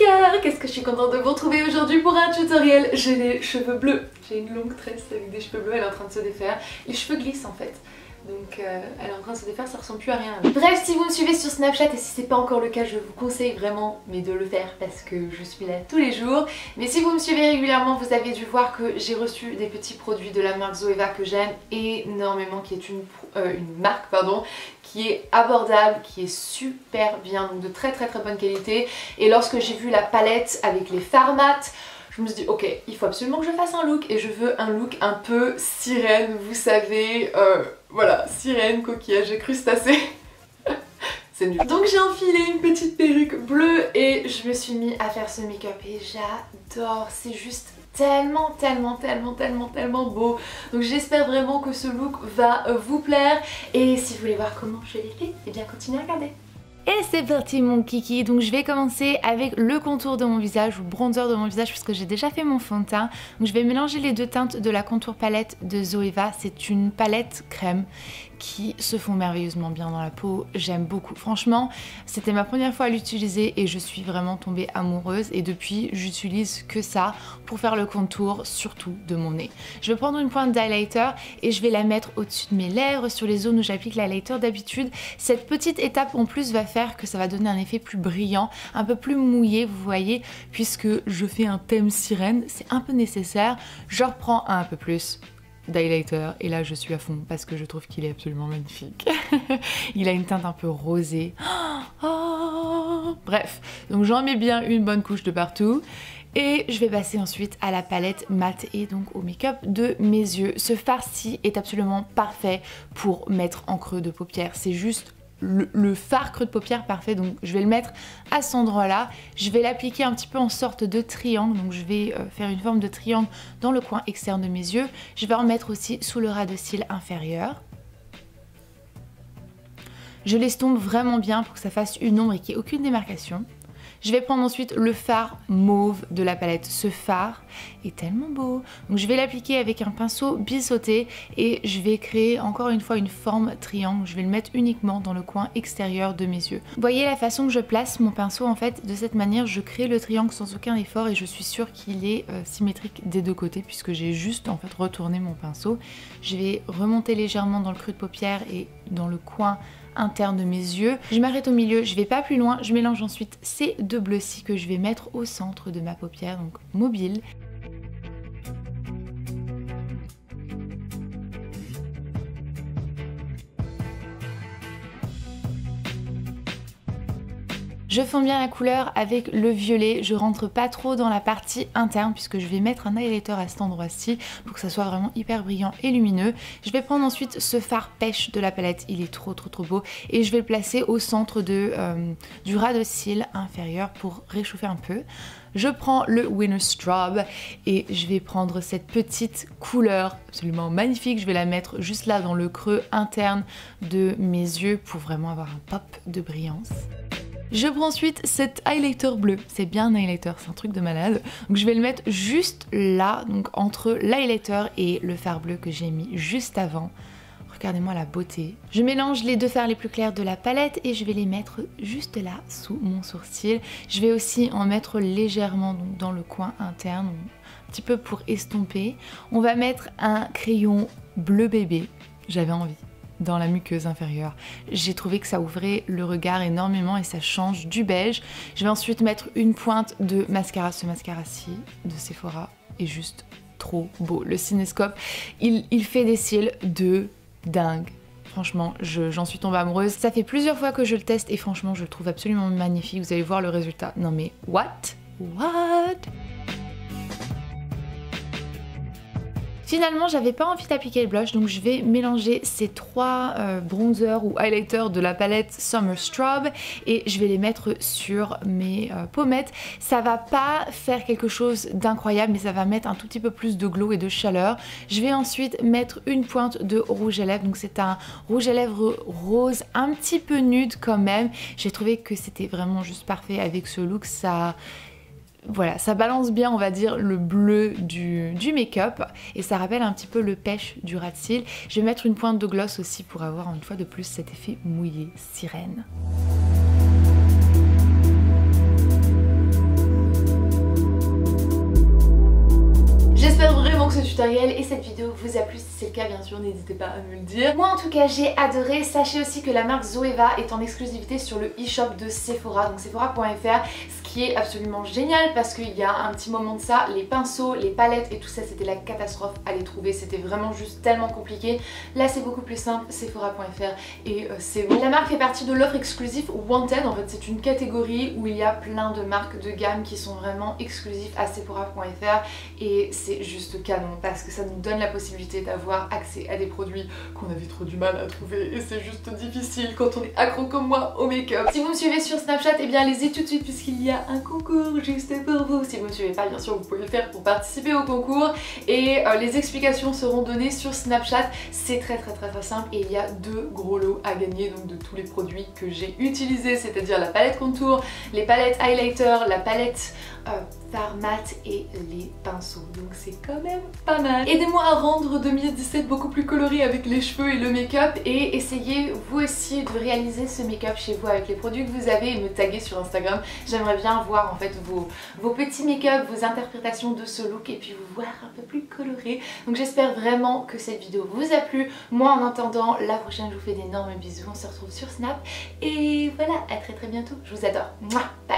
cœur, qu'est-ce que je suis contente de vous retrouver aujourd'hui pour un tutoriel. J'ai les cheveux bleus, j'ai une longue tresse avec des cheveux bleus, elle est en train de se défaire. Les cheveux glissent en fait. Donc elle est en train de se défaire, ça ressemble plus à rien. Bref, si vous me suivez sur Snapchat et si c'est pas encore le cas, je vous conseille vraiment de le faire parce que je suis là tous les jours. Mais si vous me suivez régulièrement, vous avez dû voir que j'ai reçu des petits produits de la marque Zoeva que j'aime énormément, qui est une marque qui est abordable, qui est super bien, donc de très bonne qualité. Et lorsque j'ai vu la palette avec les fards mat, je me suis dit ok, il faut absolument que je fasse un look, et je veux un look un peu sirène, vous savez, voilà, sirène, coquillage et crustacé. C'est nul. Donc j'ai enfilé une petite perruque bleue et je me suis mis à faire ce make-up et j'adore, c'est juste tellement beau. Donc j'espère vraiment que ce look va vous plaire, et si vous voulez voir comment je l'ai fait, eh bien continuez à regarder. Et c'est parti mon kiki, donc je vais commencer avec le contour de mon visage ou bronzer de mon visage puisque j'ai déjà fait mon fond de teint. Donc je vais mélanger les deux teintes de la contour palette de Zoeva, c'est une palette crème qui se font merveilleusement bien dans la peau, j'aime beaucoup. Franchement, c'était ma première fois à l'utiliser et je suis vraiment tombée amoureuse, et depuis j'utilise que ça pour faire le contour, surtout de mon nez. Je vais prendre une pointe d'highlighter et je vais la mettre au-dessus de mes lèvres, sur les zones où j'applique l'highlighter d'habitude. Cette petite étape en plus va faire que ça va donner un effet plus brillant, un peu plus mouillé, vous voyez, puisque je fais un thème sirène, c'est un peu nécessaire. Je reprends un peu plus d'highlighter et là je suis à fond parce que je trouve qu'il est absolument magnifique. Il a une teinte un peu rosée. Oh, bref, donc j'en mets bien une bonne couche de partout. Et je vais passer ensuite à la palette mat et donc au make-up de mes yeux. Ce fard-ci est absolument parfait pour mettre en creux de paupières. C'est juste le fard creux de paupières parfait, donc je vais le mettre à cet endroit là. Je vais l'appliquer un petit peu en sorte de triangle, donc je vais faire une forme de triangle dans le coin externe de mes yeux. Je vais en mettre aussi sous le ras de cils inférieur. Je l'estompe vraiment bien pour que ça fasse une ombre et qu'il n'y ait aucune démarcation. Je vais prendre ensuite le fard mauve de la palette. Ce fard est tellement beau. Donc je vais l'appliquer avec un pinceau biseauté et je vais créer encore une fois une forme triangle. Je vais le mettre uniquement dans le coin extérieur de mes yeux. Vous voyez la façon que je place mon pinceau en fait, de cette manière je crée le triangle sans aucun effort et je suis sûre qu'il est symétrique des deux côtés puisque j'ai juste en fait retourné mon pinceau. Je vais remonter légèrement dans le creux de paupière et dans le coin interne de mes yeux. Je m'arrête au milieu, je vais pas plus loin, je mélange ensuite ces deux bleus-ci que je vais mettre au centre de ma paupière, donc mobile. Je fonds bien la couleur avec le violet, je rentre pas trop dans la partie interne puisque je vais mettre un highlighter à cet endroit-ci pour que ça soit vraiment hyper brillant et lumineux. Je vais prendre ensuite ce fard pêche de la palette, il est trop beau, et je vais le placer au centre du ras de cils inférieur pour réchauffer un peu. Je prends le Winner Strobe et je vais prendre cette petite couleur absolument magnifique, je vais la mettre juste là dans le creux interne de mes yeux pour vraiment avoir un pop de brillance. Je prends ensuite cet highlighter bleu, c'est bien un highlighter, c'est un truc de malade. Donc je vais le mettre juste là, donc entre l'highlighter et le fard bleu que j'ai mis juste avant. Regardez-moi la beauté. Je mélange les deux fards les plus clairs de la palette et je vais les mettre juste là, sous mon sourcil. Je vais aussi en mettre légèrement donc, dans le coin interne, un petit peu pour estomper. On va mettre un crayon bleu bébé, j'avais envie, dans la muqueuse inférieure. J'ai trouvé que ça ouvrait le regard énormément et ça change du beige. Je vais ensuite mettre une pointe de mascara. Ce mascara-ci de Sephora est juste trop beau. Le Cinescope, il fait des cils de dingue. Franchement, j'en suis tombée amoureuse. Ça fait plusieurs fois que je le teste et franchement, je le trouve absolument magnifique. Vous allez voir le résultat. Non mais what? Finalement, j'avais pas envie d'appliquer le blush, donc je vais mélanger ces trois bronzers ou highlighters de la palette Summer Strobe et je vais les mettre sur mes pommettes. Ça va pas faire quelque chose d'incroyable, mais ça va mettre un tout petit peu plus de glow et de chaleur. Je vais ensuite mettre une pointe de rouge à lèvres, donc c'est un rouge à lèvres rose un petit peu nude quand même. J'ai trouvé que c'était vraiment juste parfait avec ce look, voilà, ça balance bien, on va dire, le bleu du make-up et ça rappelle un petit peu le pêche du ras de cils. Je vais mettre une pointe de gloss aussi pour avoir une fois de plus cet effet mouillé sirène. tutoriel et cette vidéo vous a plu. Si c'est le cas, bien sûr, n'hésitez pas à me le dire. Moi en tout cas j'ai adoré. Sachez aussi que la marque Zoeva est en exclusivité sur le e-shop de Sephora, donc sephora.fr, ce qui est absolument génial parce qu'il y a un petit moment de ça, les pinceaux, les palettes et tout ça c'était la catastrophe à les trouver, c'était vraiment juste tellement compliqué. Là c'est beaucoup plus simple, sephora.fr et c'est bon. La marque fait partie de l'offre exclusive Wanted, en fait c'est une catégorie où il y a plein de marques de gamme qui sont vraiment exclusives à sephora.fr et c'est juste canon parce que ça nous donne la possibilité d'avoir accès à des produits qu'on avait trop du mal à trouver et c'est juste difficile quand on est accro comme moi au make-up. Si vous me suivez sur Snapchat, et bien allez-y tout de suite puisqu'il y a un concours juste pour vous. Si vous ne me suivez pas, bien sûr vous pouvez le faire pour participer au concours et les explications seront données sur Snapchat. C'est très simple et il y a 2 gros lots à gagner donc de tous les produits que j'ai utilisés, c'est-à-dire la palette contour, les palettes highlighter, la palette fard mat et les pinceaux, donc c'est quand même pas mal. Aidez-moi à rendre 2017 beaucoup plus coloré avec les cheveux et le make-up et essayez vous aussi de réaliser ce make-up chez vous avec les produits que vous avez et me taguer sur Instagram. J'aimerais bien voir en fait vos petits make-up, vos interprétations de ce look et puis vous voir un peu plus coloré. Donc j'espère vraiment que cette vidéo vous a plu. Moi en attendant, la prochaine je vous fais d'énormes bisous, on se retrouve sur Snap et voilà, à très bientôt, je vous adore. Mouah, bye.